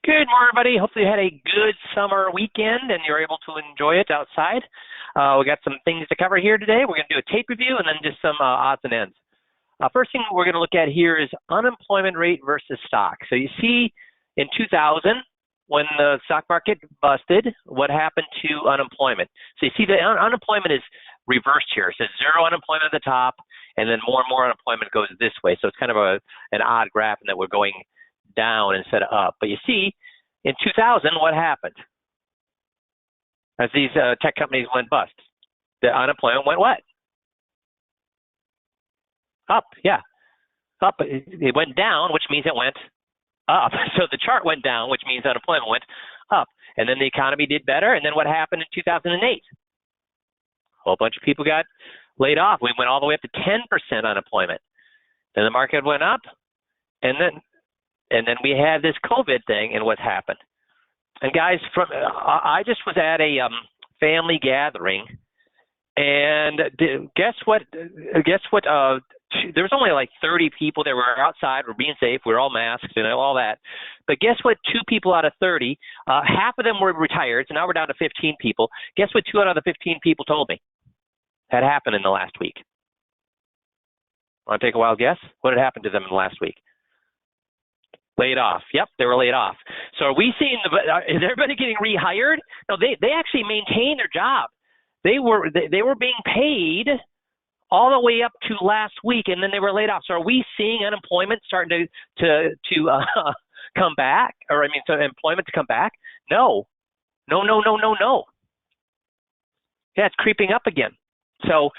Good morning, everybody. Hopefully you had a good summer weekend and you're able to enjoy it outside. We got some things to cover here today. We're going to do a tape review and then just some odds and ends. First thing we're going to look at here is unemployment rate versus stock. So you see in 2000, when the stock market busted, what happened to unemployment? So you see the unemployment is reversed here. It says zero unemployment at the top, and then more and more unemployment goes this way. So it's kind of an odd graph in that we're going down instead of up. But you see, in 2000, what happened? As these tech companies went bust, the unemployment went what? Up, yeah. Up. It went down, which means it went up. So the chart went down, which means unemployment went up. And then the economy did better. And then what happened in 2008? A whole bunch of people got laid off. We went all the way up to 10% unemployment. Then the market went up, and then we had this COVID thing, and what happened? And guys, I just was at a family gathering, and guess what? There was only like 30 people that were outside. We're being safe. We're all masked and all that. But guess what? 2 people out of 30, half of them were retired, so now we're down to 15 people. Guess what 2 out of the 15 people told me had happened in the last week? Want to take a wild guess? What had happened to them in the last week? Laid off. Yep, they were laid off. So are we seeing is everybody getting rehired? No, they actually maintained their job. They were being paid all the way up to last week, and then they were laid off. So are we seeing unemployment starting to come back? So employment to come back? No. Yeah, it's creeping up again. So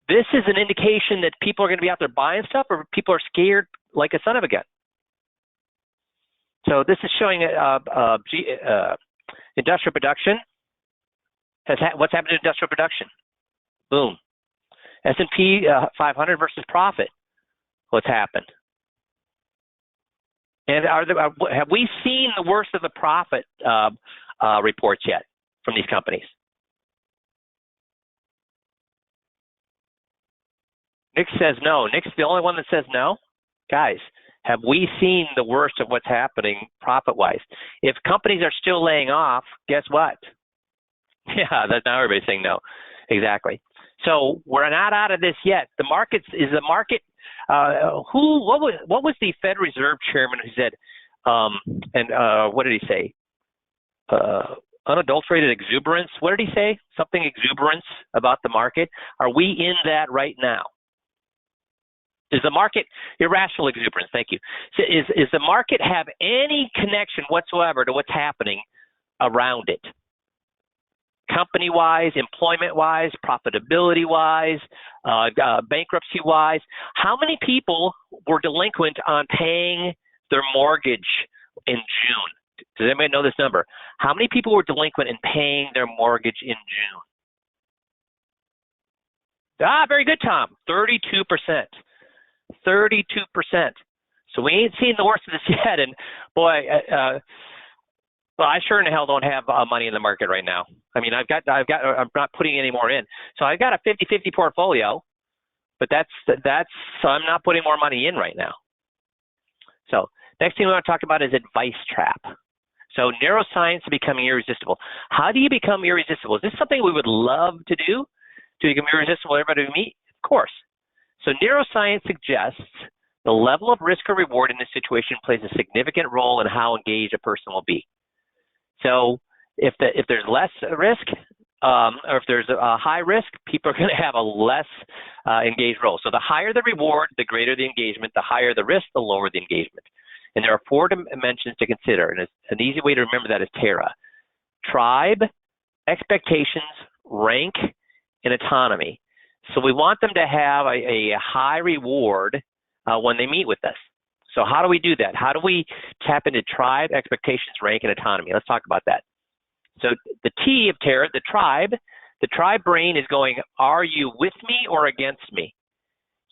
this is an indication that people are going to be out there buying stuff, or people are scared like a son of a gun. So this is showing industrial production. What's happened to industrial production? Boom. S&P 500 versus profit. What's happened? And have we seen the worst of the profit reports yet from these companies? Nick says no. Nick's the only one that says no. Guys, have we seen the worst of what's happening profit-wise? If companies are still laying off, guess what? Yeah, now everybody's saying no. Exactly. So we're not out of this yet. What was the Fed Reserve chairman who said, what did he say? Unadulterated exuberance. What did he say? Something exuberance about the market. Are we in that right now? Is the market irrational exuberance? Thank you. So is the market have any connection whatsoever to what's happening around it? Company-wise, employment-wise, profitability-wise, bankruptcy-wise. How many people were delinquent on paying their mortgage in June? Does anybody know this number? How many people were delinquent in paying their mortgage in June? Very good, Tom. 32%. 32%. So we ain't seen the worst of this yet. And boy, well, I sure in the hell don't have money in the market right now. I'm not putting any more in. So I've got a 50-50 portfolio, but so I'm not putting more money in right now. So next thing we want to talk about is advice trap. So neuroscience to becoming irresistible. How do you become irresistible? Is this something we would love to do to become irresistible? Everybody we meet? Of course. So neuroscience suggests the level of risk or reward in this situation plays a significant role in how engaged a person will be. So if there's less risk, or if there's a high risk, people are going to have a less engaged role. So the higher the reward, the greater the engagement. The higher the risk, the lower the engagement. And there are 4 dimensions to consider. And an easy way to remember that is TERA: tribe, expectations, rank, and autonomy. So we want them to have a high reward when they meet with us. So how do we do that? How do we tap into tribe, expectations, rank, and autonomy? Let's talk about that. So the T of TERA, the tribe brain is going, are you with me or against me?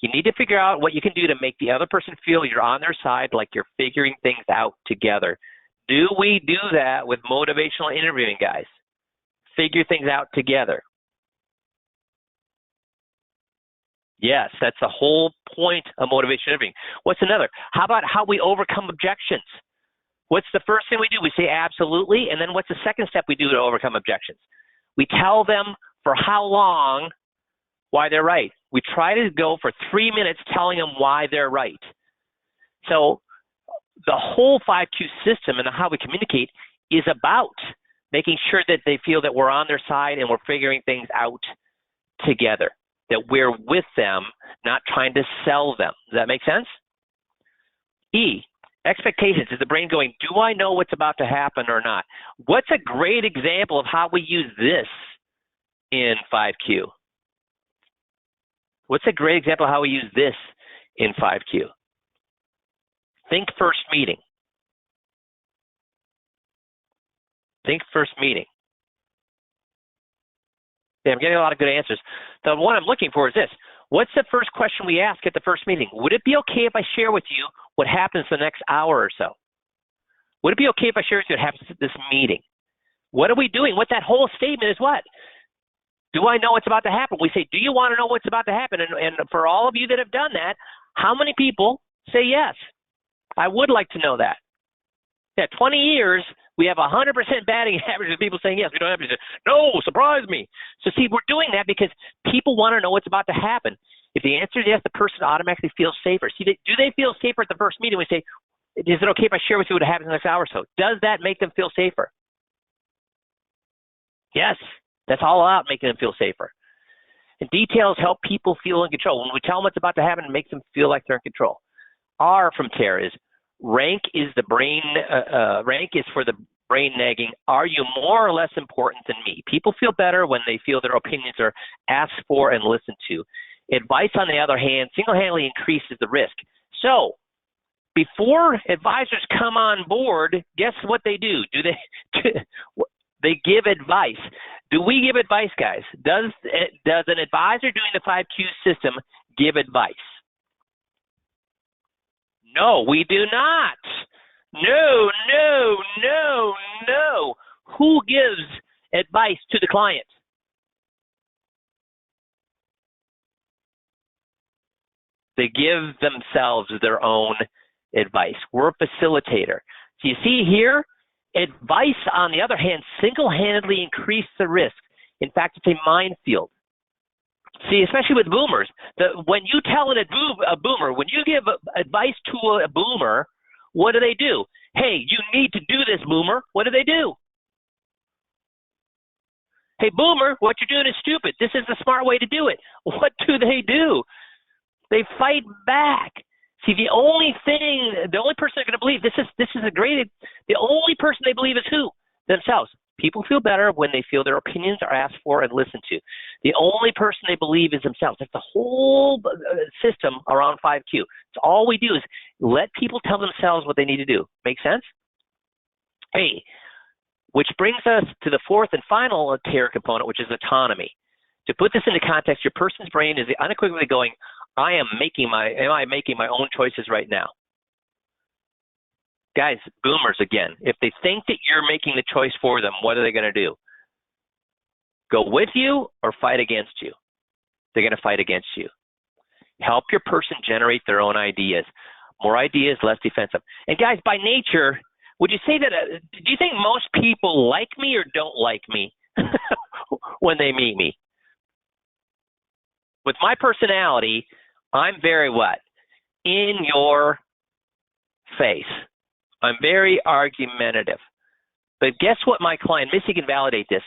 You need to figure out what you can do to make the other person feel you're on their side, like you're figuring things out together. Do we do that with motivational interviewing, guys? Figure things out together. Yes, that's the whole point of motivation interviewing. What's another? How about how we overcome objections? What's the first thing we do? We say absolutely, and then what's the second step we do to overcome objections? We tell them for how long why they're right. We try to go for 3 minutes telling them why they're right. So the whole 5Q system and how we communicate is about making sure that they feel that we're on their side and we're figuring things out together, that we're with them, not trying to sell them. Does that make sense? E, expectations. Is the brain going, do I know what's about to happen or not? What's a great example of how we use this in 5Q? What's a great example of how we use this in 5Q? Think first meeting. Think first meeting. Yeah, I'm getting a lot of good answers. The one I'm looking for is this. What's the first question we ask at the first meeting? Would it be okay if I share with you what happens the next hour or so? Would it be okay if I share with you what happens at this meeting? What are we doing? What that whole statement is what? Do I know what's about to happen? We say, do you want to know what's about to happen? And for all of you that have done that, how many people say yes? I would like to know that. Yeah, 20 years, we have 100% batting average of people saying yes. We don't have to say, no, surprise me. So see, we're doing that because people want to know what's about to happen. If the answer is yes, the person automatically feels safer. See, do they feel safer at the first meeting? We say, is it okay if I share with you what happens in the next hour or so? Does that make them feel safer? Yes, that's all about making them feel safer. And details help people feel in control. When we tell them what's about to happen, it makes them feel like they're in control. R from Tara is rank is for the brain nagging. Are you more or less important than me? People feel better when they feel their opinions are asked for and listened to. Advice, on the other hand, single-handedly increases the risk. So before advisors come on board, guess what they do? They give advice. Do we give advice, guys? Does an advisor doing the 5Q system give advice? No, we do not. No, no, no, no. Who gives advice to the client? They give themselves their own advice. We're a facilitator. So you see here, advice, on the other hand, single-handedly increases the risk. In fact, it's a minefield. See, especially with boomers, when you tell a boomer, when you give advice to a boomer, what do? Hey, you need to do this, boomer. What do? Hey, boomer, what you're doing is stupid. This is the smart way to do it. What do? They fight back. See, the only person they're going to believe, the only person they believe is who? Themselves. People feel better when they feel their opinions are asked for and listened to. The only person they believe is themselves. That's the whole system around 5Q. So all we do is let people tell themselves what they need to do. Make sense? Hey, which brings us to the fourth and final TARE component, which is autonomy. To put this into context, your person's brain is unequivocally going, am I making my own choices right now? Guys, boomers again, if they think that you're making the choice for them, what are they going to do? Go with you or fight against you? They're going to fight against you. Help your person generate their own ideas. More ideas, less defensive. And guys, by nature, would you say that, do you think most people like me or don't like me when they meet me? With my personality, I'm very what? In your face. I'm very argumentative. But guess what my client, Missy can validate this.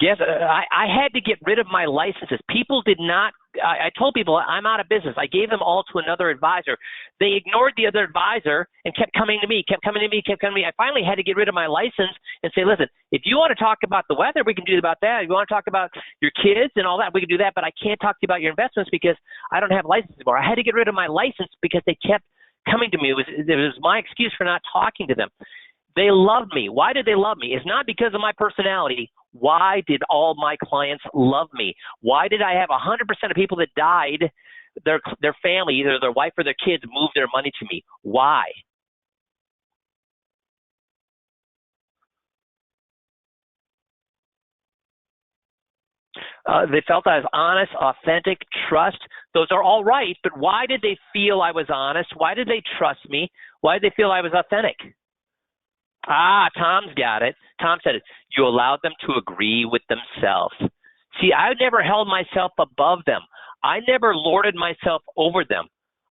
I had to get rid of my licenses. People did not, I told people I'm out of business. I gave them all to another advisor. They ignored the other advisor and kept coming to me. I finally had to get rid of my license and say, listen, if you want to talk about the weather, we can do about that. If you want to talk about your kids and all that, we can do that. But I can't talk to you about your investments because I don't have a license anymore. I had to get rid of my license because they kept coming to me. It was my excuse for not talking to them. They loved me. Why did they love me? It's not because of my personality. Why did all my clients love me? Why did I have 100% of people that died, their family, either their wife or their kids, move their money to me? Why? They felt I was honest, authentic, trust. Those are all right, but why did they feel I was honest? Why did they trust me? Why did they feel I was authentic? Tom's got it. Tom said it. You allowed them to agree with themselves. See, I never held myself above them. I never lorded myself over them.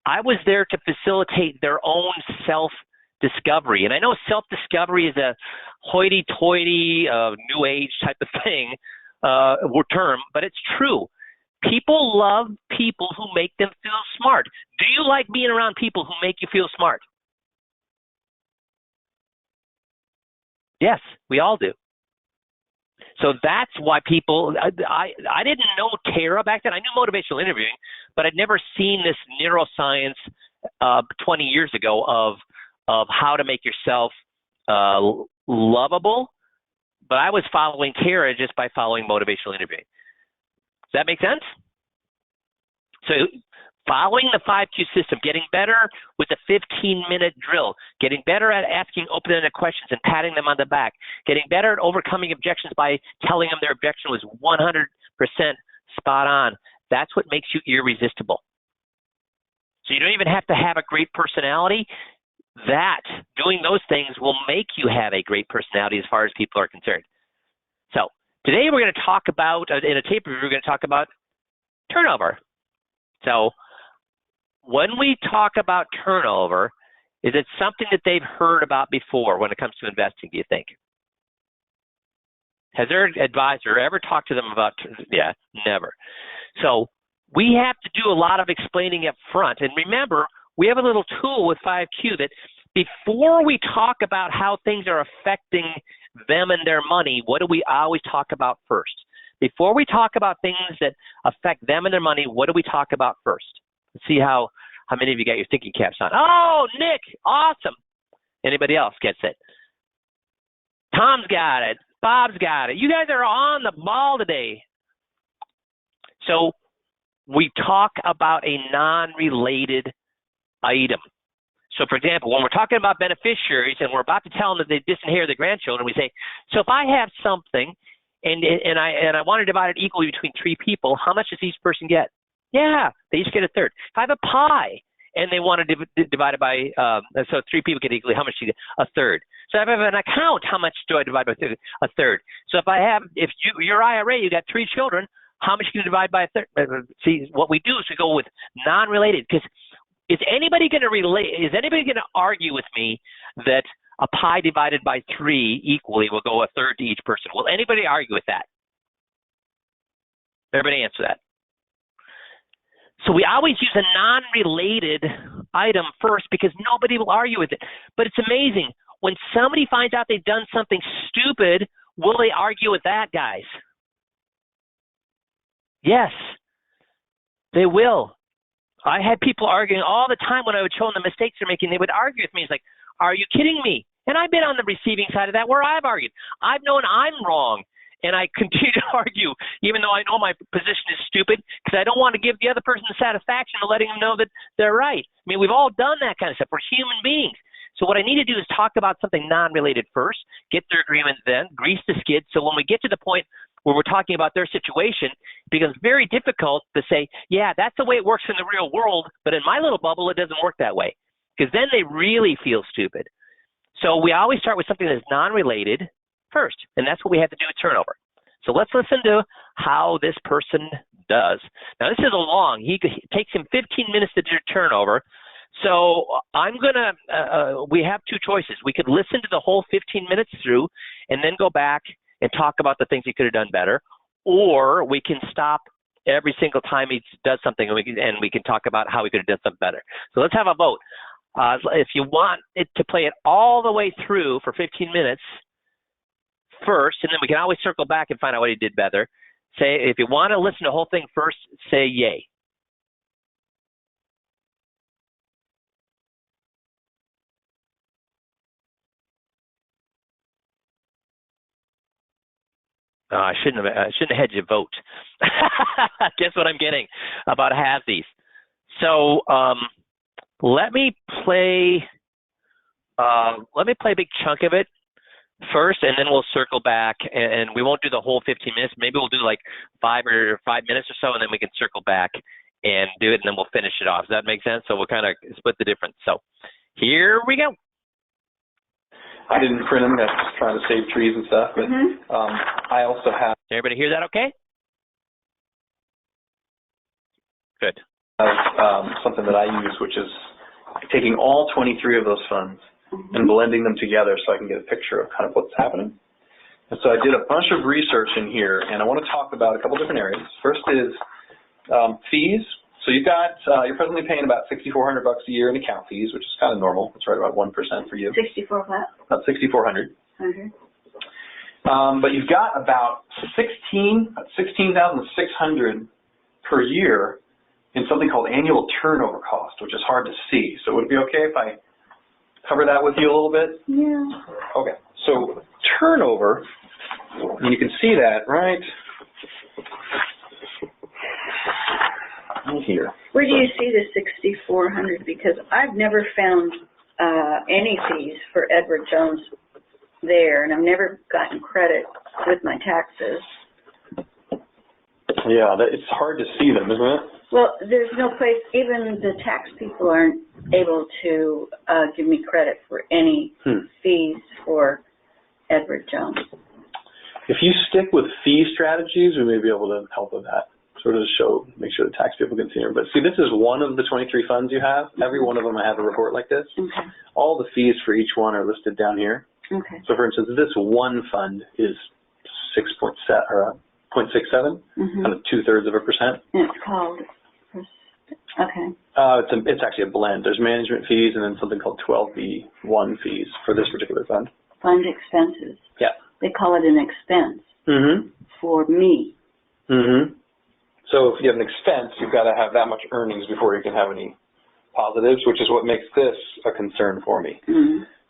I was there to facilitate their own self-discovery. And I know self-discovery is a hoity-toity, new age type of thing, term, but it's true. People love people who make them feel smart. Do you like being around people who make you feel smart? Yes, we all do. So that's why people, I didn't know Tara back then. I knew motivational interviewing, but I'd never seen this neuroscience 20 years ago of how to make yourself lovable. But I was following Tara just by following motivational interviewing. Does that make sense? So following the 5Q system, getting better with a 15-minute drill, getting better at asking open-ended questions and patting them on the back, getting better at overcoming objections by telling them their objection was 100% spot on. That's what makes you irresistible. So you don't even have to have a great personality. Doing those things will make you have a great personality as far as people are concerned. So today we're going to talk about, in a tape review, we're going to talk about turnover. So when we talk about turnover, is it something that they've heard about before when it comes to investing, do you think? Has their advisor ever talked to them about, yeah, never. So we have to do a lot of explaining up front. And remember, we have a little tool with 5Q that before we talk about how things are affecting them and their money, what do we always talk about first? Before we talk about things that affect them and their money, what do we talk about first? Let's see how many of you got your thinking caps on. Oh, Nick, awesome. Anybody else gets it? Tom's got it. Bob's got it. You guys are on the ball today. So we talk about a non-related item. So, for example, when we're talking about beneficiaries and we're about to tell them that they disinherit their grandchildren, we say, so if I have something and I want to divide it equally between three people, how much does each person get? Yeah, they each get a third. If I have a pie and they want to divide it by, so three people get equally, how much do you get? A third. So if I have an account, how much do I divide by a third? So if your IRA, you got three children, how much can you divide by a third? See, what we do is we go with non-related, because is anybody going to argue with me that a pie divided by three equally will go a third to each person? Will anybody argue with that? Everybody answer that. So we always use a non-related item first because nobody will argue with it. But it's amazing. When somebody finds out they've done something stupid, will they argue with that, guys? Yes, they will. I had people arguing all the time when I would show them the mistakes they're making. They would argue with me. It's like, are you kidding me? And I've been on the receiving side of that where I've argued. I've known I'm wrong, and I continue to argue, even though I know my position is stupid, because I don't want to give the other person the satisfaction of letting them know that they're right. I mean, we've all done that kind of stuff. We're human beings. So what I need to do is talk about something non-related first, get their agreement then, grease the skid, so when we get to the point where we're talking about their situation, it becomes very difficult to say, yeah, that's the way it works in the real world, but in my little bubble, it doesn't work that way, because then they really feel stupid. So we always start with something that's non-related first, and that's what we have to do with turnover. So let's listen to how this person does. Now, this is it takes him 15 minutes to do turnover. So we have two choices. We could listen to the whole 15 minutes through and then go back and talk about the things he could have done better, or we can stop every single time he does something and we can talk about how he could have done something better. So let's have a vote. If you want it to play it all the way through for 15 minutes first, and then we can always circle back and find out what he did better. Say, if you want to listen to the whole thing first, say yay. I shouldn't have had you vote. Guess what I'm getting? About half these. So let me play a big chunk of it first, and then we'll circle back, and we won't do the whole 15 minutes. Maybe we'll do like 5 minutes or so, and then we can circle back and do it, and then we'll finish it off. Does that make sense? So we'll kind of split the difference. So here we go. I didn't print them. That's trying to save trees and stuff. But I also have. Everybody hear that okay? Good. Something that I use, which is taking all 23 of those funds and blending them together so I can get a picture of kind of what's happening. And so I did a bunch of research in here, and I want to talk about a couple different areas. First is fees. So you've got, you're presently paying about $6,400 a year in account fees, which is kind of normal. It's right about 1% for you. 64 what? About $6,400. But you've got about $16,600 per year in something called annual turnover cost, which is hard to see. So would it be okay if I cover that with you a little bit? Yeah. Okay. So turnover, and you can see that right here. Where do you see the 6,400? Because I've never found any fees for Edward Jones there, and I've never gotten credit with my taxes. Yeah, it's hard to see them, isn't it? Well, there's no place, even the tax people aren't able to give me credit for any fees for Edward Jones. If you stick with fee strategies, we may be able to help with that. Sort of make sure the tax people can see it. But see, this is one of the 23 funds you have. Every one of them I have a report like this. Okay. All the fees for each one are listed down here. Okay. So for instance, this one fund is 0.67, kind of 2/3%. And it's called, okay. It's actually a blend. There's management fees and then something called 12B1 fees for this particular fund. Fund expenses. Yeah. They call it an expense for me. So if you have an expense, you've got to have that much earnings before you can have any positives, which is what makes this a concern for me.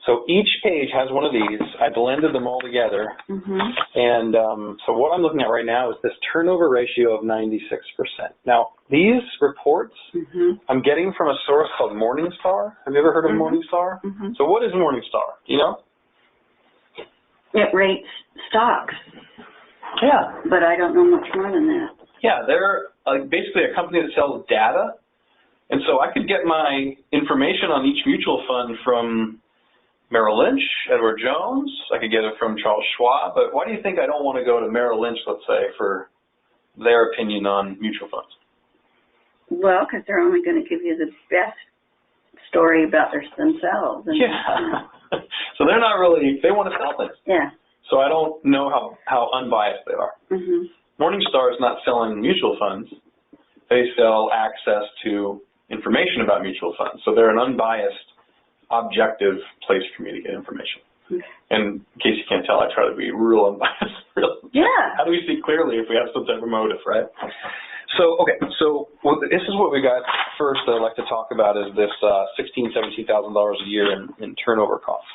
So each page has one of these. I blended them all together. And so what I'm looking at right now is this turnover ratio of 96%. Now, these reports I'm getting from a source called Morningstar. Have you ever heard of Morningstar? So what is Morningstar? Do you know? It rates stocks. Yeah. But I don't know much more than that. Yeah, they're basically a company that sells data. And so I could get my information on each mutual fund from Merrill Lynch, Edward Jones. I could get it from Charles Schwab. But why do you think I don't want to go to Merrill Lynch, let's say, for their opinion on mutual funds? Well, because they're only going to give you the best story about themselves. And So they're not really, they want to sell things. Yeah. So I don't know how unbiased they are. Morningstar is not selling mutual funds. They sell access to information about mutual funds. So they're an unbiased, objective place for me to get information. And in case you can't tell, I try to be real unbiased. How do we see clearly if we have some type of motive, right? So, okay, so this is what we got first that I'd like to talk about is this $16,000, $17,000 a year in turnover costs.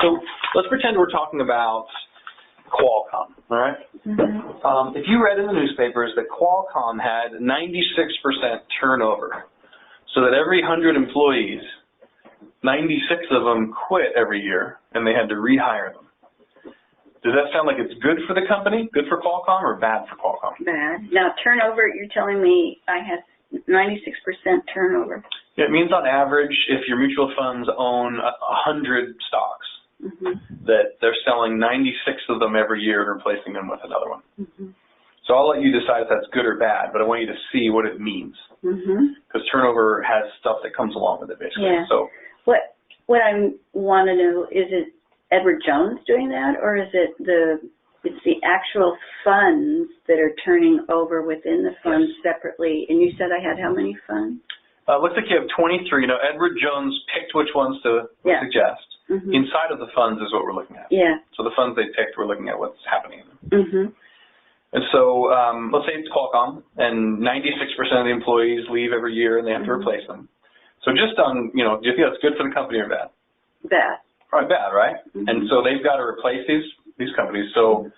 So let's pretend we're talking about Qualcomm, all right? If you read in the newspapers that Qualcomm had 96% turnover, so that every 100 employees, 96 of them quit every year, and they had to rehire them. Does that sound like it's good for the company, good for Qualcomm, or bad for Qualcomm? Bad. Now, turnover, you're telling me I have 96% turnover. Yeah, it means on average, if your mutual funds own 100 stocks, that they're selling 96 of them every year and replacing them with another one. So I'll let you decide if that's good or bad, but I want you to see what it means. Because turnover has stuff that comes along with it, basically. Yeah. So what I want to know, is it Edward Jones doing that, or is it it's the actual funds that are turning over within the funds separately? And you said I had how many funds? Looks like you have 23. Now, Edward Jones picked which ones to suggest. Inside of the funds is what we're looking at. So the funds they picked, we're looking at what's happening in them. And so let's say it's Qualcomm, and 96% of the employees leave every year, and they have to replace them. So just on, do you think that's good for the company or bad? Bad. Probably bad, right? And so they've got to replace these companies. So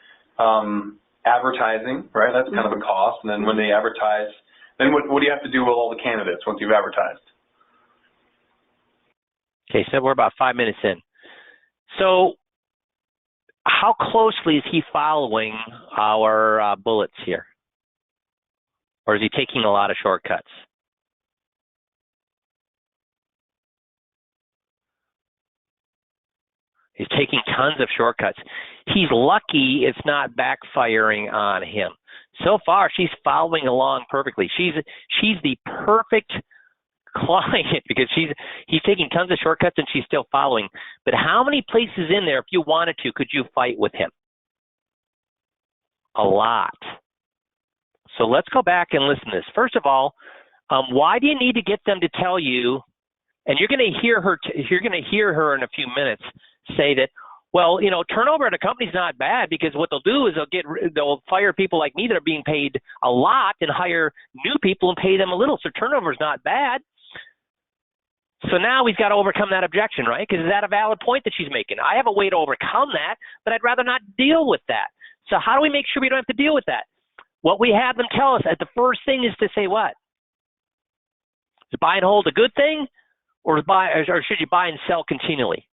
advertising, right? That's kind of a cost. And then when they advertise, then what do you have to do with all the candidates once you've advertised? Okay, so we're about 5 minutes in. So how closely is he following our bullets here? Or is he taking a lot of shortcuts? He's taking tons of shortcuts. He's lucky it's not backfiring on him. So far, she's following along perfectly. She's the perfect client because he's taking tons of shortcuts and she's still following. But how many places in there, if you wanted to, could you fight with him? A lot. So let's go back and listen to this. First of all, why do you need to get them to tell you? And you're going to hear her. You're going to hear her in a few minutes say that, well, turnover at a company's not bad because what they'll do is they'll fire people like me that are being paid a lot and hire new people and pay them a little. So turnover's not bad. So now we've got to overcome that objection, right? Because is that a valid point that she's making? I have a way to overcome that, but I'd rather not deal with that. So how do we make sure we don't have to deal with that? What we have them tell us at the first thing is to say what? Is buy and hold a good thing, or should you buy and sell continually?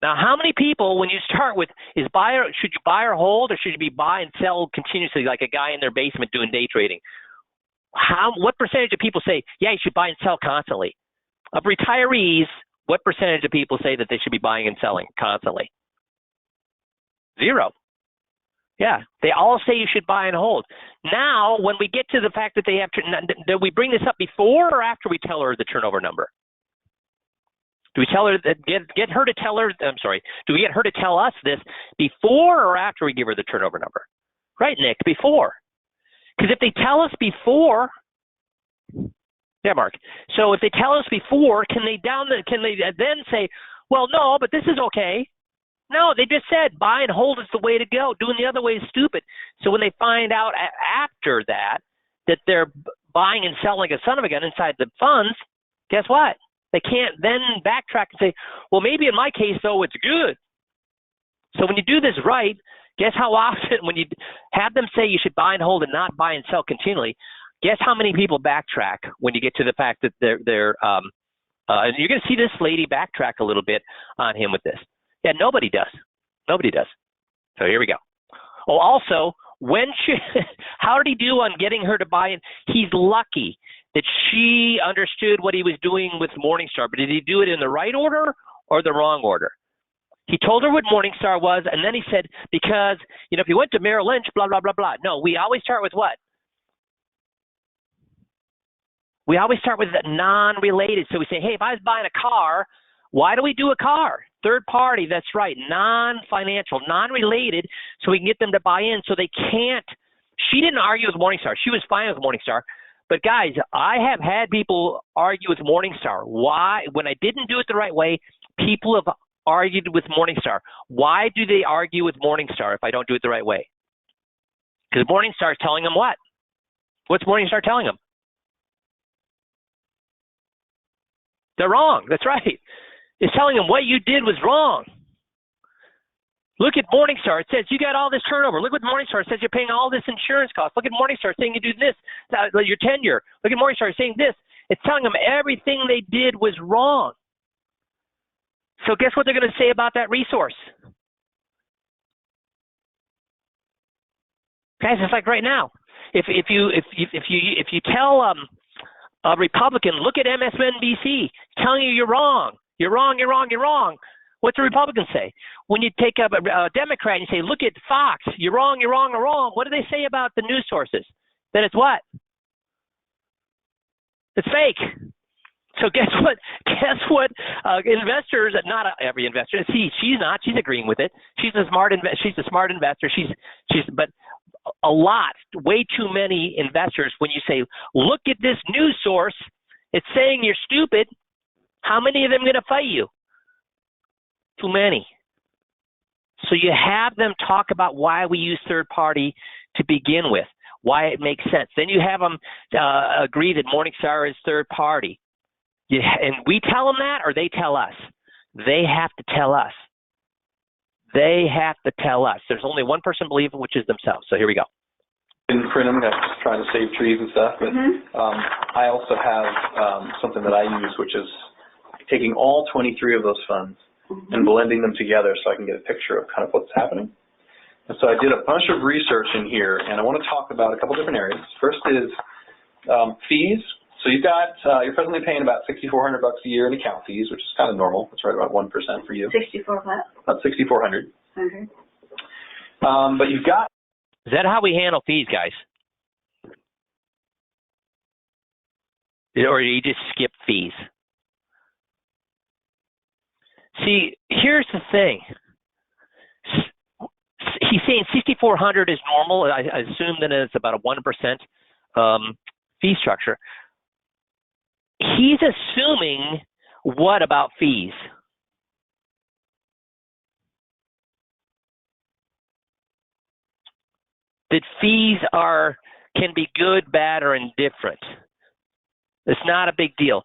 Now, how many people, when you start with, should you buy or hold, or should you be buy and sell continuously like a guy in their basement doing day trading? What percentage of people say, yeah, you should buy and sell constantly? Of retirees, what percentage of people say that they should be buying and selling constantly? 0. Yeah, they all say you should buy and hold. Now, when we get to the fact that they have to, do we bring this up before or after we tell her the turnover number? Do we tell her get her to tell her? I'm sorry. Do we get her to tell us this before or after we give her the turnover number? Right, Nick, before. Because if they tell us before, yeah, Mark. So if they tell us before, can they then say, well, no, but this is okay? No, they just said buy and hold is the way to go. Doing the other way is stupid. So when they find out after that they're buying and selling a son of a gun inside the funds, guess what? They can't then backtrack and say, well, maybe in my case, though, it's good. So when you do this right, guess how often when you have them say you should buy and hold and not buy and sell continually, guess how many people backtrack when you get to the fact that they're and you're going to see this lady backtrack a little bit on him with this. Yeah, nobody does. Nobody does. So here we go. Oh, also, how did he do on getting her to buy in? He's lucky that she understood what he was doing with Morningstar, but did he do it in the right order or the wrong order? He told her what Morningstar was, and then he said, because, if you went to Merrill Lynch, blah, blah, blah, blah. No, we always start with what? We always start with non-related. So we say, hey, if I was buying a car, why do we do a car? Third party, that's right, non-financial, non-related, so we can get them to buy in so they can't. She didn't argue with Morningstar. She was fine with Morningstar. But, guys, I have had people argue with Morningstar. Why? When I didn't do it the right way, people have argued with Morningstar. Why do they argue with Morningstar if I don't do it the right way? Because Morningstar is telling them what? What's Morningstar telling them? They're wrong. That's right. It's telling them what you did was wrong. Look at Morningstar. It says you got all this turnover. Look what Morningstar says you're paying all this insurance costs. Look at Morningstar saying you do this, your tenure. Look at Morningstar saying this. It's telling them everything they did was wrong. So guess what they're going to say about that resource? Guys, it's like right now. If you tell a Republican, look at MSNBC, telling you you're wrong. You're wrong, you're wrong, you're wrong. What's the Republican say? When you take up a Democrat and you say, look at Fox, you're wrong, you're wrong, you're wrong. What do they say about the news sources? Then it's what? It's fake. So guess what? Investors, not every investor. She's not. She's agreeing with it. She's a smart investor. But a lot, way too many investors. When you say, look at this news source, it's saying you're stupid. How many of them are going to fight you? Too many. So you have them talk about why we use third party to begin with, why it makes sense. Then you have them agree that Morningstar is third party. And we tell them that, or they tell us? They have to tell us. They have to tell us. There's only one person believing, which is themselves. So here we go. In print, I'm just trying to save trees and stuff, but I also have something that I use, which is taking all 23 of those funds and blending them together so I can get a picture of kind of what's happening. And so I did a bunch of research in here, and I want to talk about a couple different areas. First is fees. So you've got, you're presently paying about $6,400 a year in account fees, which is kind of normal. That's right about 1% for you. 64 what? About 6,400. Okay. But you've got. Is that how we handle fees, guys? Or do you just skip fees? See, here's the thing. He's saying 6,400 is normal. I assume that it's about a 1% fee structure. He's assuming what about fees? That fees can be good, bad, or indifferent. It's not a big deal.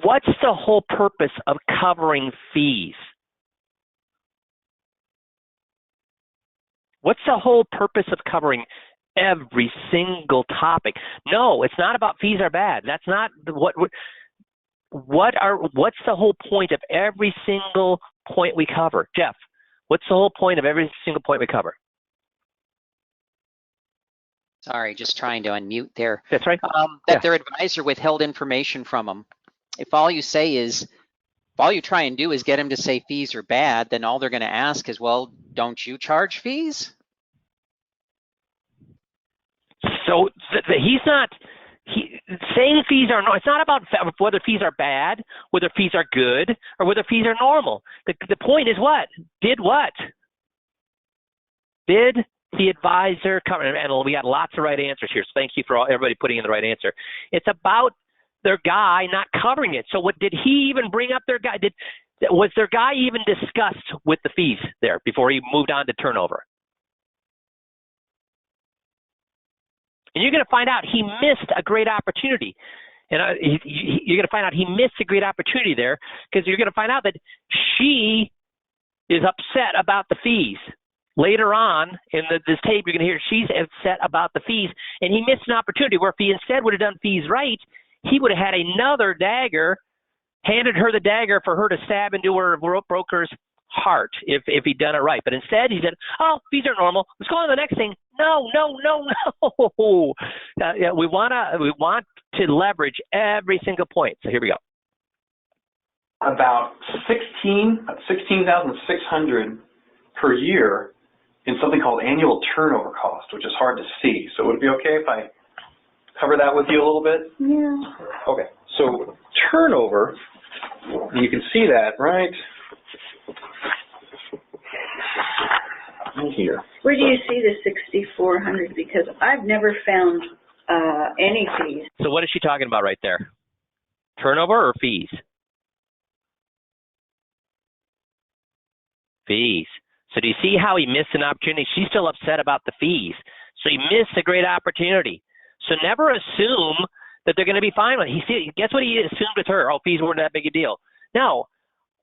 What's the whole purpose of covering fees? What's the whole purpose of covering every single topic? No, it's not about fees are bad. That's not what's the whole point of every single point we cover? Jeff, what's the whole point of every single point we cover? Sorry, just trying to unmute there. That's right. That their advisor withheld information from them. If all you say is, if all you try and do is get them to say fees are bad, then all they're going to ask is, well, don't you charge fees? So he's not saying fees are no. It's not about whether fees are bad, whether fees are good, or whether fees are normal. The point is what? Did what? Did the advisor cover? And we got lots of right answers here. So thank you for everybody putting in the right answer. It's about their guy not covering it. So what did he even bring up? Their guy was their guy even discussed with the fees there before he moved on to turnover? And you're going to find out he missed a great opportunity. And you're going to find out he missed a great opportunity there because you're going to find out that she is upset about the fees. Later on in this tape, you're going to hear she's upset about the fees, and he missed an opportunity where if he instead would have done fees right, he would have had another dagger, handed her the dagger for her to stab into her broker's heart if he'd done it right. But instead, he said, oh, fees are normal. Let's go on to the next thing. No. We want to leverage every single point. So here we go. About 16,600 per year in something called annual turnover cost, which is hard to see. So would it be okay if I cover that with you a little bit? Yeah. Okay. So turnover, you can see that right here. Where do you see the 6,400? Because I've never found any fees. So what is she talking about right there? Turnover or fees? Fees. So do you see how he missed an opportunity? She's still upset about the fees. So he missed a great opportunity. So never assume that they're going to be fine with it. Guess what he assumed with her? Oh, fees weren't that big a deal. No.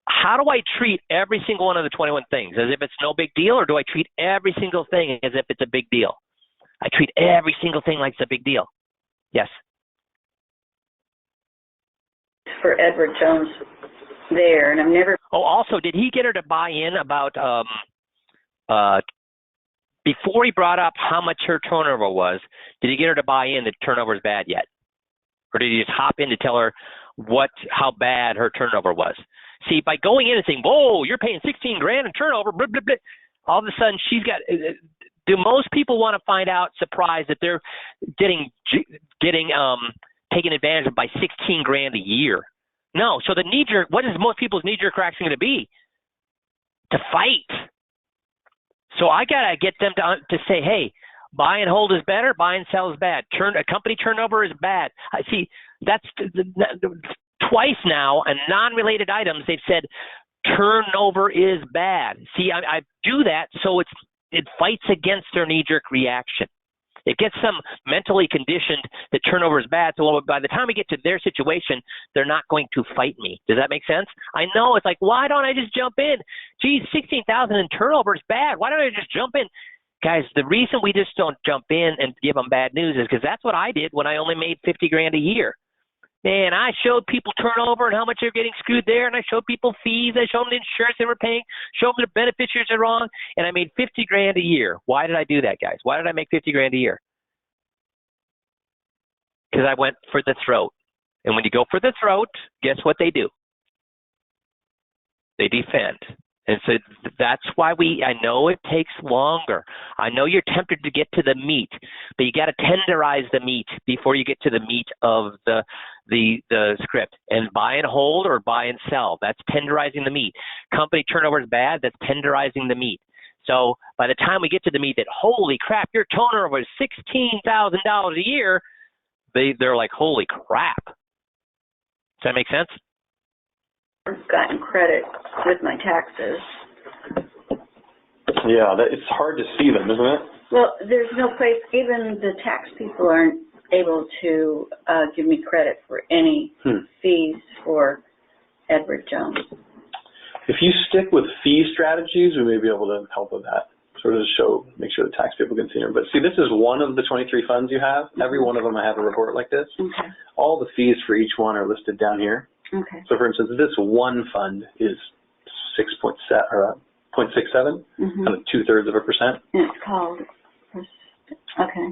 How do I treat every single one of the 21 things? As if it's no big deal, or do I treat every single thing as if it's a big deal? I treat every single thing like it's a big deal. Yes? For Edward Jones there, and I've never... Oh, also, did he get her to buy in about, before he brought up how much her turnover was, did he get her to buy in that turnover is bad yet? Or did he just hop in to tell her how bad her turnover was? See, by going in and saying, whoa, you're paying $16,000 in turnover, blah, blah, blah, all of a sudden she's got, do most people want to find out, surprised that they're getting taken advantage of by $16,000 a year? No. So the knee-jerk, what is most people's knee-jerk reaction going to be? To fight. So I got to get them to say, hey, buy and hold is better, buy and sell is bad. A company turnover is bad. I see that's twice now, and non-related items, they've said turnover is bad. See, I do that so it fights against their knee-jerk reaction. It gets them mentally conditioned that turnover is bad, so by the time we get to their situation, they're not going to fight me. Does that make sense? I know, it's like, why don't I just jump in? Geez, 16,000 in turnover is bad. Why don't I just jump in? Guys, the reason we just don't jump in and give them bad news is because that's what I did when I only made $50,000 a year. Man, I showed people turnover and how much they're getting screwed there, and I showed people fees, I showed them the insurance they were paying, showed them their beneficiaries are wrong, and I made $50,000 a year. Why did I do that, guys? Why did I make $50,000 a year? Because I went for the throat. And when you go for the throat, guess what they do? They defend. And so that's why I know it takes longer. I know you're tempted to get to the meat, but you got to tenderize the meat before you get to the meat of the script. And buy and hold or buy and sell, that's tenderizing the meat. Company turnover is bad, that's tenderizing the meat. So by the time we get to the meat that, holy crap, your turnover is $16,000 a year, they're like, holy crap. Does that make sense? I've gotten credit with my taxes. Yeah, it's hard to see them, isn't it? Well, there's no place, even the tax people aren't able to give me credit for any fees for Edward Jones. If you stick with fee strategies, we may be able to help with that. Sort of make sure the tax people can see them. But see, this is one of the 23 funds you have. Every one of them I have a report like this. Okay. All the fees for each one are listed down here. Okay. So, for instance, this one fund is 0.67, kind of 2/3%. And it's called, okay.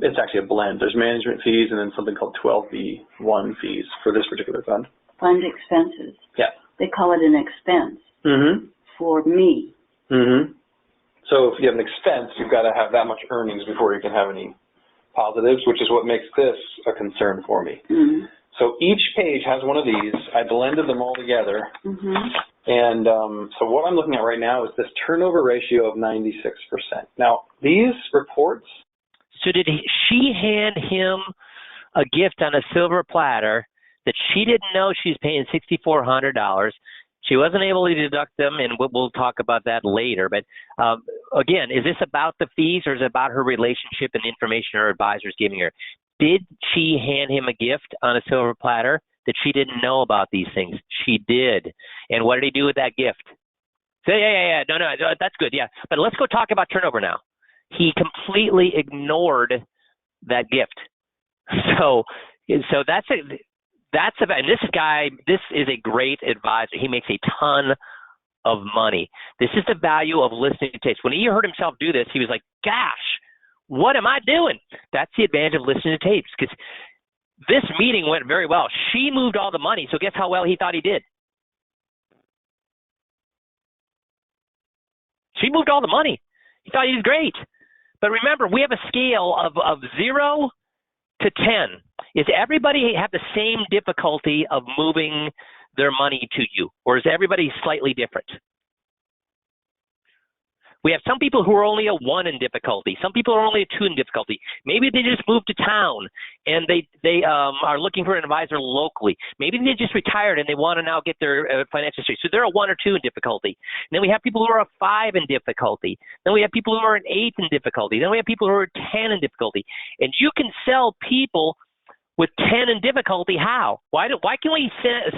It's actually a blend. There's management fees and then something called 12B1 fees for this particular fund. Fund expenses. Yeah. They call it an expense for me. So if you have an expense, you've got to have that much earnings before you can have any positives, which is what makes this a concern for me. So each page has one of these. I blended them all together. And so what I'm looking at right now is this turnover ratio of 96%. Now, these reports. So did she hand him a gift on a silver platter that she didn't know she was paying $6,400? She wasn't able to deduct them, and we'll talk about that later. But again, is this about the fees or is it about her relationship and information her advisor is giving her? Did she hand him a gift on a silver platter that she didn't know about these things? She did. And what did he do with that gift? Say, yeah. No, that's good. Yeah. But let's go talk about turnover now. He completely ignored that gift. So that's about, and this is a great advisor. He makes a ton of money. This is the value of listening to tapes. When he heard himself do this, he was like, gosh, what am I doing? That's the advantage of listening to tapes, because this meeting went very well. She moved all the money, so guess how well he thought he did? She moved all the money. He thought he did great. But remember, we have a scale of 0 to 10. Is everybody have the same difficulty of moving their money to you, or is everybody slightly different? We have some people who are only a 1 in difficulty. Some people are only a 2 in difficulty. Maybe they just moved to town and they are looking for an advisor locally. Maybe they just retired and they want to now get their financial straight. So they're a 1 or 2 in difficulty. And then we have people who are a 5 in difficulty. Then we have people who are an 8 in difficulty. Then we have people who are 10 in difficulty. And you can sell people with 10 in difficulty. How? Why can we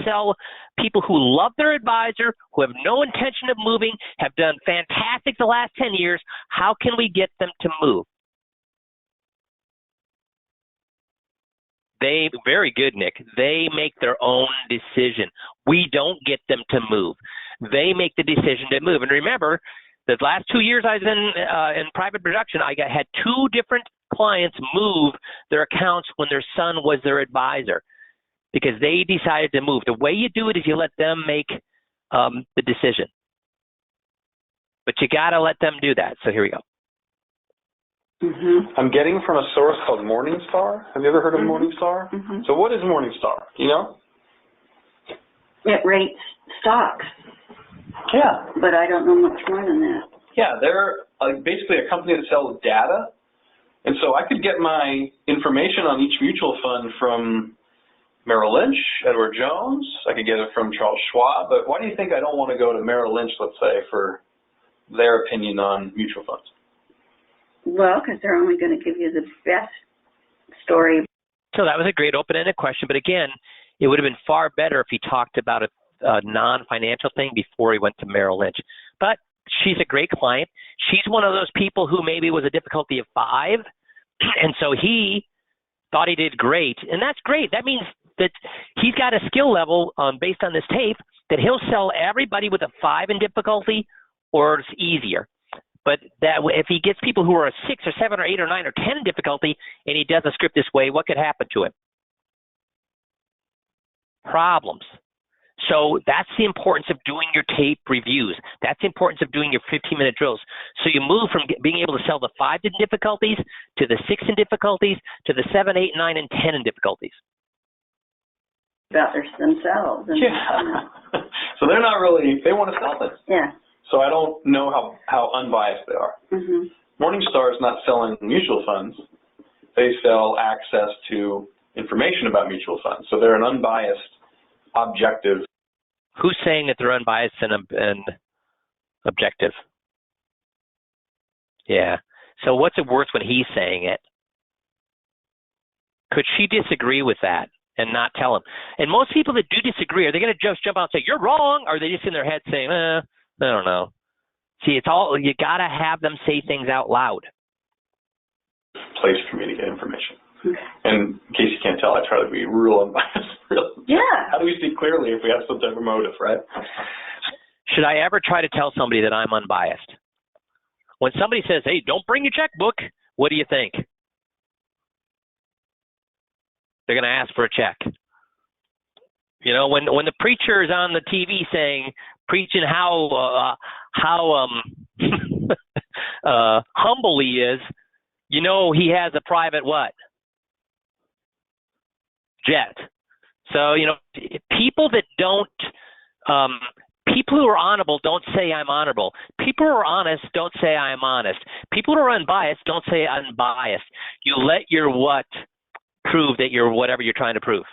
sell people who love their advisor, who have no intention of moving, have done fantastic the last 10 years? How can we get them to move? Very good, Nick. They make their own decision. We don't get them to move. They make the decision to move. And remember, the last 2 years I was in private production, I had 2 different clients move their accounts when their son was their advisor because they decided to move. The way you do it is you let them make the decision. But you got to let them do that. So here we go. I'm getting from a source called Morningstar. Have you ever heard of Morningstar? So what is Morningstar? Do you know? It rates stocks. Yeah. But I don't know much more than that. Yeah, they're basically a company that sells data. And so I could get my information on each mutual fund from Merrill Lynch, Edward Jones. I could get it from Charles Schwab. But why do you think I don't want to go to Merrill Lynch, let's say, for their opinion on mutual funds? Well, because they're only going to give you the best story. So that was a great open-ended question. But again, it would have been far better if he talked about a non-financial thing before he went to Merrill Lynch. But she's a great client. She's one of those people who maybe was a difficulty of 5, and so he thought he did great. And that's great. That means that he's got a skill level based on this tape that he'll sell everybody with a 5 in difficulty, or it's easier. But that if he gets people who are a 6 or 7 or 8 or 9 or 10 in difficulty, and he does a script this way, what could happen to him? problems. So that's the importance of doing your tape reviews. That's the importance of doing your 15-minute drills. So you move from being able to sell the 5 in difficulties to the 6 in difficulties to the 7, 8, 9, and 10 in difficulties. About themselves. And, Yeah. So they're not really, they want to sell things. Yeah. So I don't know how unbiased they are. Mm-hmm. Morningstar is not selling mutual funds. They sell access to information about mutual funds. So they're an unbiased, objective. Who's saying that they're unbiased and objective? Yeah. So what's it worth when he's saying it? Could she disagree with that and not tell him? And most people that do disagree, are they going to just jump out and say, you're wrong? Or are they just in their head saying, I don't know. See, it's all, you got to have them say things out loud. Place for me to get information. And in case you can't tell, I try to be real unbiased. Yeah. How do we see clearly if we have some type of motive, right? Should I ever try to tell somebody that I'm unbiased? When somebody says, hey, don't bring your checkbook, what do you think? They're going to ask for a check. You know, when the preacher is on the TV saying, preaching how humble he is, you know he has a private what? Jet. So, you know, people that don't, people who are honorable don't say I'm honorable. People who are honest don't say I'm honest. People who are unbiased don't say unbiased. You let your what prove that you're whatever you're trying to prove.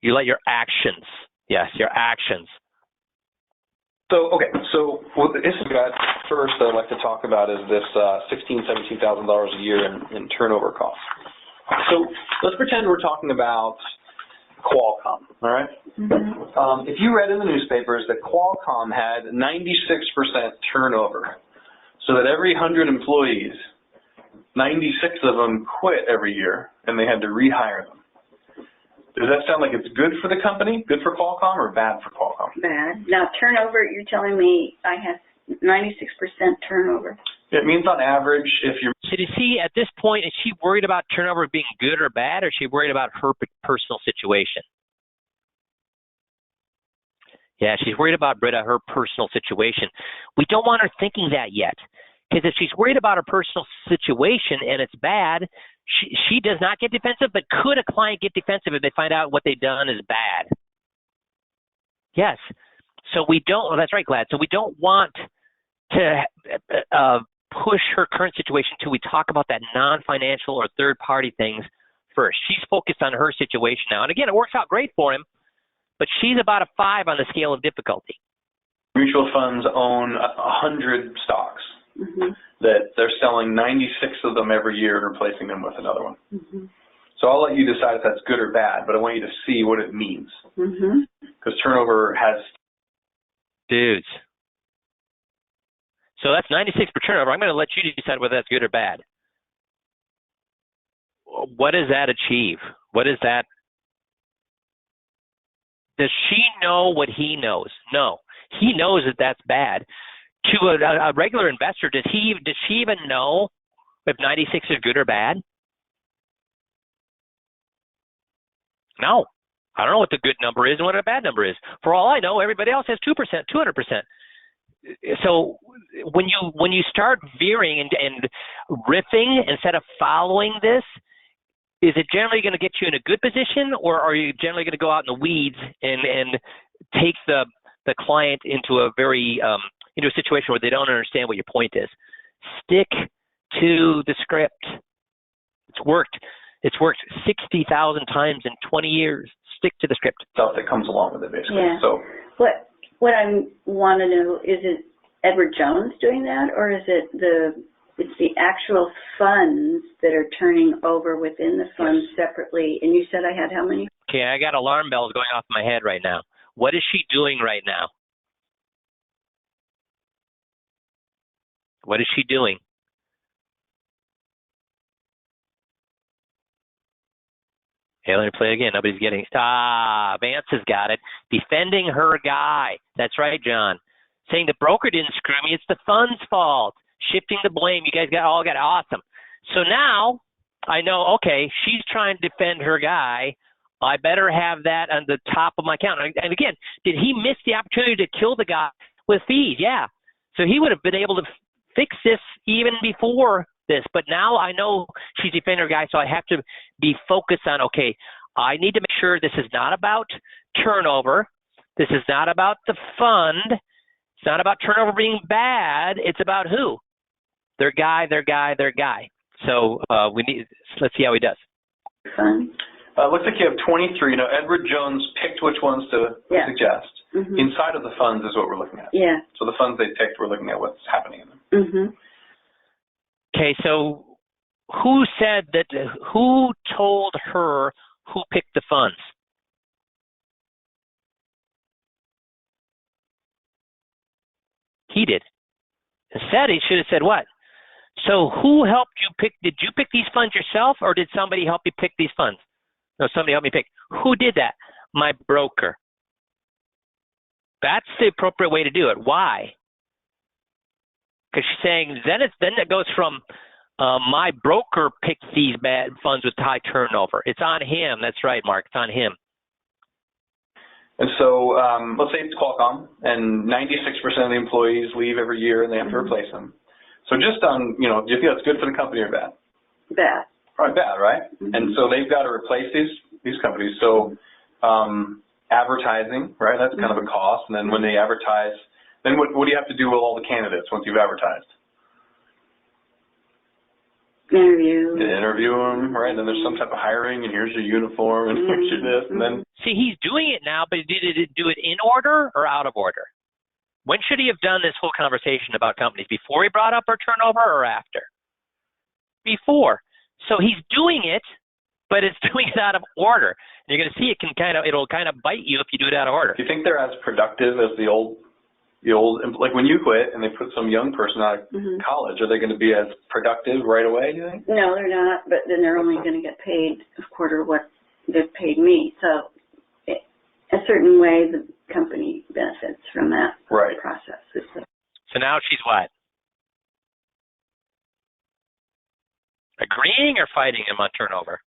You let your actions, yes, your actions. So, okay, so what this got first I'd like to talk about is this $16,000, $17,000 a year in turnover costs. So let's pretend we're talking about Qualcomm, all right? Mm-hmm. If you read in the newspapers that Qualcomm had 96% turnover, so that every 100 employees, 96 of them quit every year, and they had to rehire them. Does that sound like it's good for the company, good for Qualcomm, or bad for Qualcomm? Bad. Now, turnover, you're telling me I have 96% turnover. It means on average, if you're... So do you see, at this point, is she worried about turnover being good or bad, or is she worried about her personal situation? Yeah, she's worried about, Britta, her personal situation. We don't want her thinking that yet. Because if she's worried about her personal situation and it's bad, she does not get defensive, but could a client get defensive if they find out what they've done is bad? Yes. So we don't, well, that's right, Glad. So we don't want to push her current situation till we talk about that non-financial or third-party things first. She's focused on her situation now. And again, it works out great for him, but she's about a 5 on the scale of difficulty. Mutual funds own 100 stocks. Mm-hmm. That they're selling 96 of them every year and replacing them with another one. Mm-hmm. So I'll let you decide if that's good or bad, but I want you to see what it means. Because turnover has... Dudes. So that's 96 per turnover. I'm going to let you decide whether that's good or bad. What does that achieve? What is that? Does she know what he knows? No. He knows that that's bad. To a regular investor, does she even know if 96 is good or bad? No. I don't know what the good number is and what a bad number is. For all I know, everybody else has 2%, 200%. So when you start veering and riffing instead of following this, is it generally going to get you in a good position, or are you generally going to go out in the weeds and take the client into a very into a situation where they don't understand what your point is? Stick to the script. It's worked. It's worked 60,000 times in 20 years. Stick to the script. Stuff that comes along with it, basically. Yeah. So what I want to know, is it Edward Jones doing that, or is it the actual funds that are turning over within the funds separately? And you said I had how many? Okay, I got alarm bells going off in my head right now. What is she doing right now? What is she doing? Okay, let me play it again. Nobody's getting it. Vance has got it. Defending her guy. That's right, John. Saying the broker didn't screw me. It's the fund's fault. Shifting the blame. You guys all got awesome. So now I know, okay, she's trying to defend her guy. I better have that on the top of my account. And again, did he miss the opportunity to kill the guy with fees? Yeah. So he would have been able to fix this even before this. But now I know she's a defender guy, so I have to be focused on, okay, I need to make sure this is not about turnover. This is not about the fund. It's not about turnover being bad. It's about who? Their guy. So let's see how he does. Fun. Looks like you have 23. Now, Edward Jones picked which ones to suggest. Mm-hmm. Inside of the funds is what we're looking at. Yeah. So the funds they picked, we're looking at what's happening in them. Mm-hmm. Okay, so who said that? Who told her who picked the funds? He did. Instead, he should have said what? So who helped you pick? Did you pick these funds yourself, or did somebody help you pick these funds? No, somebody helped me pick. Who did that? My broker. That's the appropriate way to do it. Why? Because she's saying then it goes from my broker picked these bad funds with high turnover. It's on him. That's right, Mark. It's on him. And so let's say it's Qualcomm, and 96% of the employees leave every year, and they have to replace them. So just on, do you think that's good for the company or bad? Bad. Probably bad, right? Mm-hmm. And so they've got to replace these companies. So advertising, right? That's kind of a cost. And then when they advertise, then what do you have to do with all the candidates once you've advertised? Interview them, right? And then there's some type of hiring, and here's your uniform, and here's your this, and then. See, he's doing it now, but did he do it in order or out of order? When should he have done this whole conversation about companies? Before he brought up her turnover or after? Before. So he's doing it, but it's doing it out of order. And you're going to see it'll kind of bite you if you do it out of order. Do you think they're as productive as the old, like when you quit and they put some young person out of college, are they going to be as productive right away, do you think? No, they're not, but then they're only going to get paid a quarter what they've paid me. So a certain way the company benefits from that process. So now she's what? Agreeing or fighting him on turnover?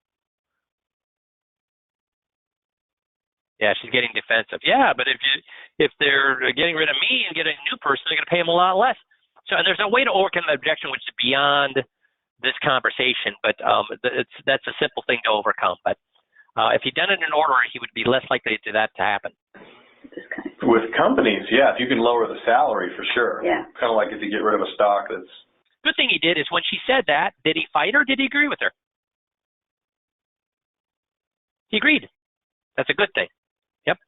Yeah, she's getting defensive. Yeah, but if they're getting rid of me and getting a new person, they're going to pay him a lot less. So and there's a way to overcome the objection which is beyond this conversation, but that's a simple thing to overcome. But if he'd done it in order, he would be less likely to that to happen. With companies, yeah, if you can lower the salary for sure. Yeah. Kind of like if you get rid of a stock that's. Good thing he did is when she said that, did he fight her? Did he agree with her? He agreed. That's a good thing. Yep.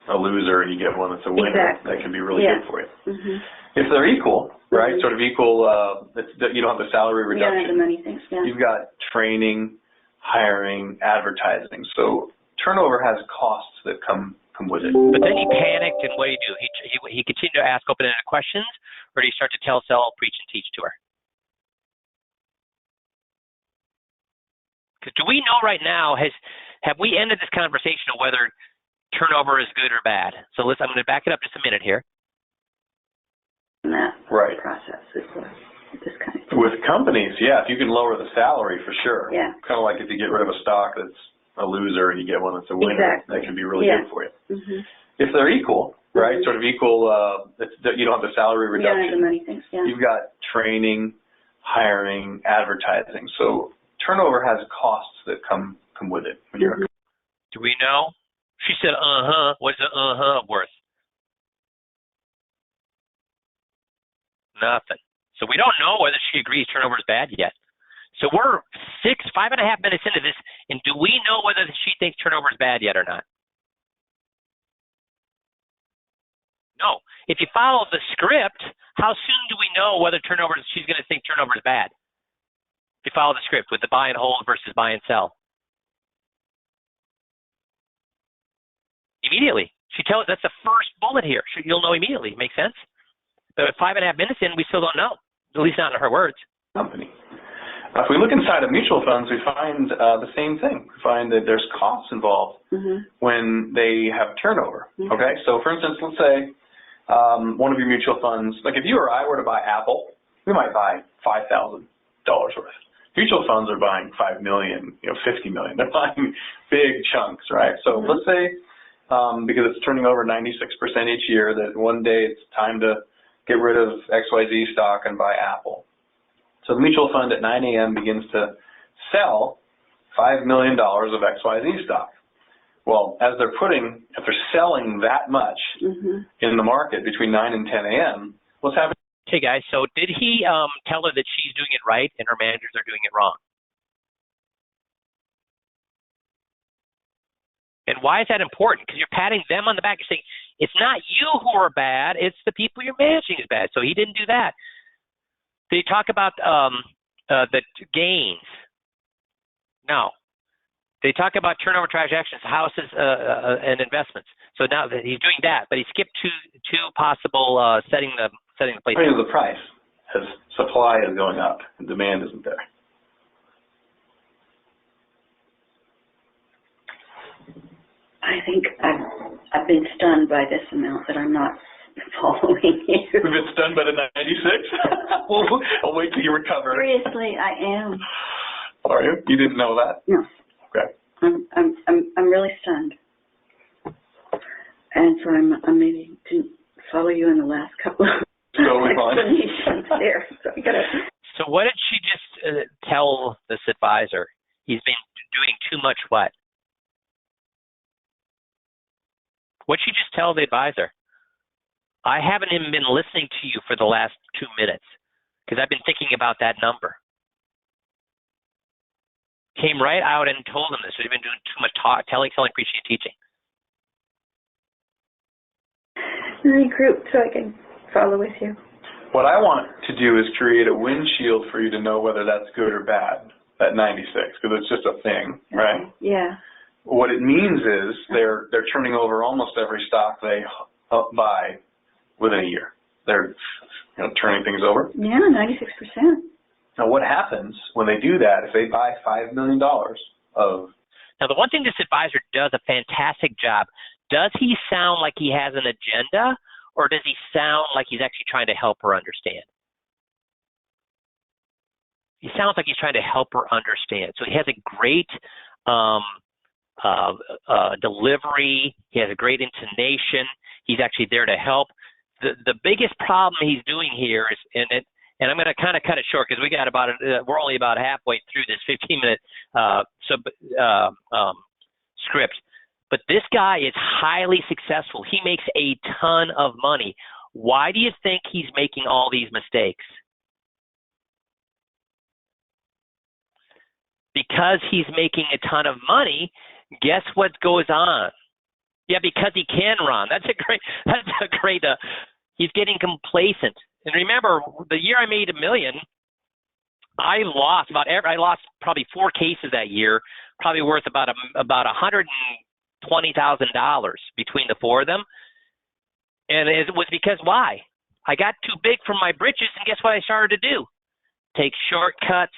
A loser and you get one that's a winner. Exactly. That can be really good for you. Mm-hmm. If they're equal, right, sort of equal, you don't have the salary reduction. You don't have the money things, yeah. You've got training, hiring, advertising. So turnover has costs that come with it. But then he panicked, and what did he do? He continued to ask open-ended questions, or did he start to tell, sell, preach, and teach to her? Because do we know right now, have we ended this conversation of whether turnover is good or bad? So I'm going to back it up just a minute here. That process is this kind of thing. With companies, yeah, if you can lower the salary for sure. Yeah. Kind of like if you get rid of a stock that's a loser and you get one that's a winner. Exactly. That can be really good for you. Mm-hmm. If they're equal, right, sort of equal, you don't have the salary reduction. You don't have the money things, yeah. You've got training, hiring, advertising. So turnover has costs that come with it. When you're Do we know? She said, What's the worth? Nothing. So we don't know whether she agrees turnover is bad yet. So we're 5.5 minutes into this, and do we know whether she thinks turnover is bad yet or not? No. If you follow the script, how soon do we know whether she's going to think turnover is bad? If you follow the script with the buy and hold versus buy and sell. Immediately. That's the first bullet here. You'll know immediately. Make sense? But at 5.5 minutes in, we still don't know. At least not in her words. Company. If we look inside of mutual funds, we find the same thing. We find that there's costs involved when they have turnover. Okay, so for instance, let's say one of your mutual funds, like if you or I were to buy Apple, we might buy $5,000 worth. Mutual funds are buying 5 million, 50 million. They're buying big chunks, right? So let's say, because it's turning over 96% each year, that one day it's time to get rid of XYZ stock and buy Apple. So the mutual fund at 9 a.m. begins to sell $5 million of XYZ stock. Well, if they're selling that much in the market between 9 and 10 a.m., what's happening? Hey guys, so did he tell her that she's doing it right and her managers are doing it wrong? And why is that important? Because you're patting them on the back. You're saying, it's not you who are bad, it's the people you're managing is bad. So he didn't do that. Did he talk about the gains? No. Did he talk about turnover transactions, houses, and investments? So now that he's doing that, but he skipped two possible setting the place. The price, as supply is going up and demand isn't there. I think I've been stunned by this amount that I'm not following you. You've been stunned by the 96? Well, I'll wait till you recover. Seriously, I am. Are you? You didn't know that? No. Okay. I'm really stunned. And so I'm maybe didn't follow you in the last couple of explanations there. So what did she just tell this advisor? He's been doing too much what? What'd she just tell the advisor? I haven't even been listening to you for the last 2 minutes because I've been thinking about that number. Came right out and told him this. We've been doing too much telling, preaching, and teaching. Regroup so I can follow with you. What I want to do is create a windshield for you to know whether that's good or bad, that 96, because it's just a thing, right? Yeah. What it means is they're turning over almost every stock they buy within a year. They're turning things over. Yeah, 96%. Now, what happens when they do that if they buy $5 million of... Now, the one thing this advisor does a fantastic job, does he sound like he has an agenda, or does he sound like he's actually trying to help her understand? He sounds like he's trying to help her understand. So he has a great delivery. He has a great intonation. He's actually there to help. The biggest problem he's doing here is, and I'm going to kind of cut it short because we're only about halfway through this 15-minute script. But this guy is highly successful. He makes a ton of money. Why do you think he's making all these mistakes? Because he's making a ton of money, guess what goes on? Yeah, because he can run. That's a great, he's getting complacent. And remember, the year I made $1 million, I lost probably 4 cases that year, probably worth about $120,000 between the 4 of them. And it was because why? I got too big for my britches, and guess what I started to do? Take shortcuts.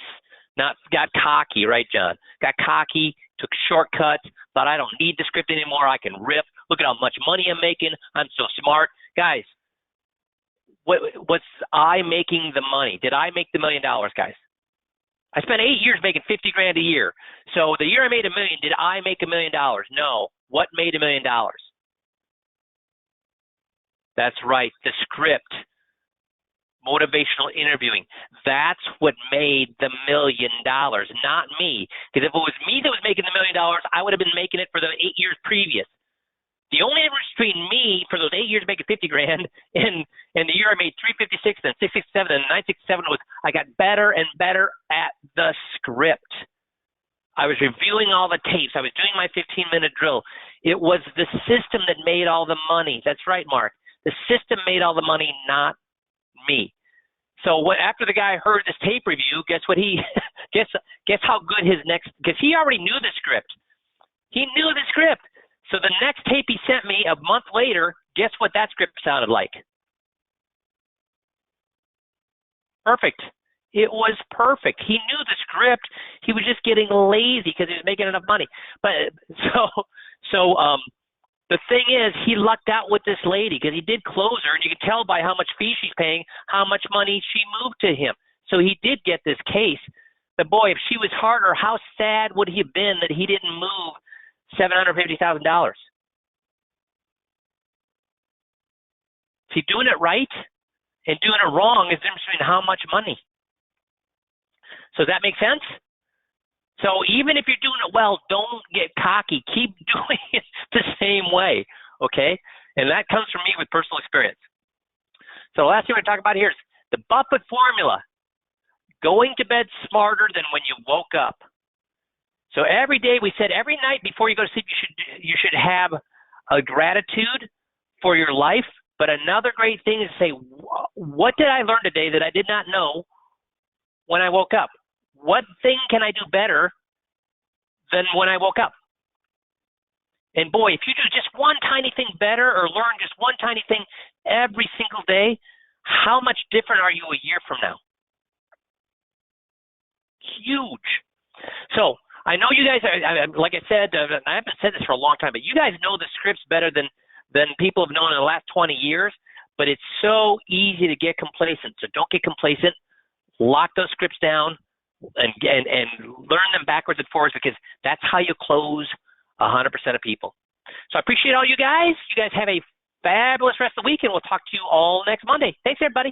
Got cocky, right, John? Got cocky, took shortcuts, thought I don't need the script anymore. I can riff. Look at how much money I'm making. I'm so smart. Guys, was I making the money? Did I make the $1 million, guys? I spent 8 years making $50,000 a year. So the year I made $1 million, did I make $1 million? No. What made $1 million? That's right, the script. Motivational interviewing. That's what made the $1 million, not me. Because if it was me that was making the $1 million, I would have been making it for the 8 years previous. The only difference between me for those 8 years making $50,000 and the year I made $356 and $667 and $967 was I got better and better at the script. I was reviewing all the tapes. I was doing my 15-minute drill. It was the system that made all the money. That's right, Mark. The system made all the money, not me. So after the guy heard this tape review, guess what guess how good his next, because he already knew the script. He knew the script. So the next tape he sent me a month later, guess what that script sounded like? Perfect. It was perfect. He knew the script. He was just getting lazy because he was making enough money. But the thing is, he lucked out with this lady because he did close her, and you can tell by how much fee she's paying, how much money she moved to him. So he did get this case. But boy, if she was harder, how sad would he have been that he didn't move $750,000? See, doing it right and doing it wrong is the difference between how much money. So does that make sense? So even if you're doing it well, don't get cocky. Keep doing it the same way, okay? And that comes from me with personal experience. So the last thing we're going to talk about here is the Buffett formula. Going to bed smarter than when you woke up. So every day we said every night before you go to sleep you should have a gratitude for your life. But another great thing is to say, what did I learn today that I did not know when I woke up? What thing can I do better than when I woke up? And boy, if you do just one tiny thing better or learn just one tiny thing every single day, how much different are you a year from now? Huge. So I know you guys are, like I said, I haven't said this for a long time, but you guys know the scripts better than people have known in the last 20 years, but it's so easy to get complacent. So don't get complacent. Lock those scripts down and learn them backwards and forwards, because that's how you close 100% of people. So I appreciate all you guys. You guys have a fabulous rest of the week, and we'll talk to you all next Monday. Thanks, everybody.